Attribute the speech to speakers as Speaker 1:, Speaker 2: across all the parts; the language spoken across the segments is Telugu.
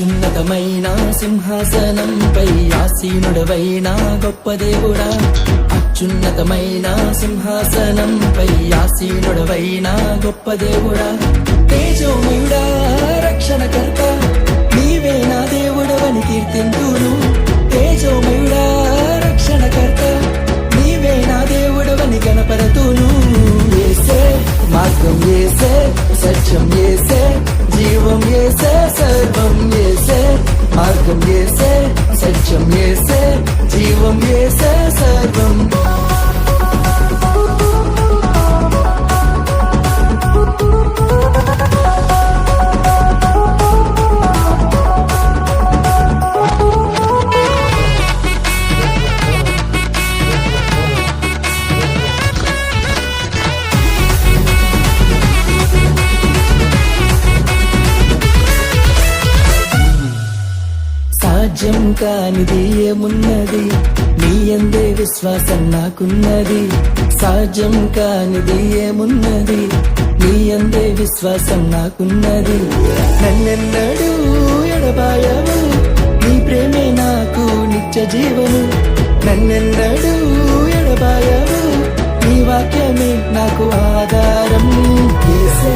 Speaker 1: అత్యున్నతమైన సింహాసనంపై ఆసీనుడవైన గొప్ప దేవుడా, అత్యున్నతమైన సింహాసనంపై ఆసీనుడవైన గొప్ప దేవుడా, తేజోమయుడా రక్షణకర్త నీవే నా దేవుడవని కీర్తింతును. తేజోమయుడా రక్షణకర్త నీవే నా దేవుడవని గణపరతును. యేసే మార్గం యేసే, సత్యం యేసే, జీవం యేసే, సర్వం యేసే. మార్గం యేసే, సత్యం యేసే, జీవం యేసే, సర్వం. సాధ్యం కానిది ఏమున్నది, నీ యందే విశ్వాసం నాకున్నది. సాధ్యం కానిది ఏమున్నది, నీ యందే విశ్వాసం నాకున్నది. నన్నెన్నడూ ఎడబాయవు, నీ ప్రేమే నాకు నిత్య జీవము. నన్నెన్నడూ ఎడబాయవు, నీ వాక్యమే నాకు ఆధారం. యేసే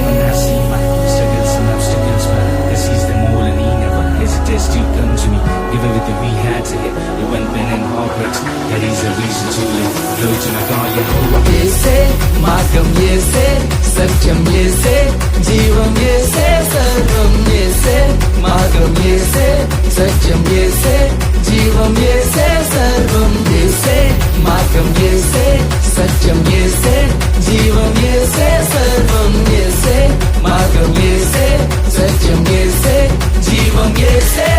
Speaker 2: You come to me, give everything we had to it. It went been in heartbreaks, that is a reason to live. Glory to my God, Yehovah.
Speaker 1: యేసే మార్గం యేసే, సత్యం యేసే, జీవం యేసే, సర్వం యేసే. మార్గం యేసే, సత్యం యేసే, జీవం యేసే, సర్వం యేసే. మార్గం యేసే, సత్యం యేసే, జీవం యేసే, సర్వం యేసే. మార్గం యేసే, సత్యం యేసే, జీవం యేసే.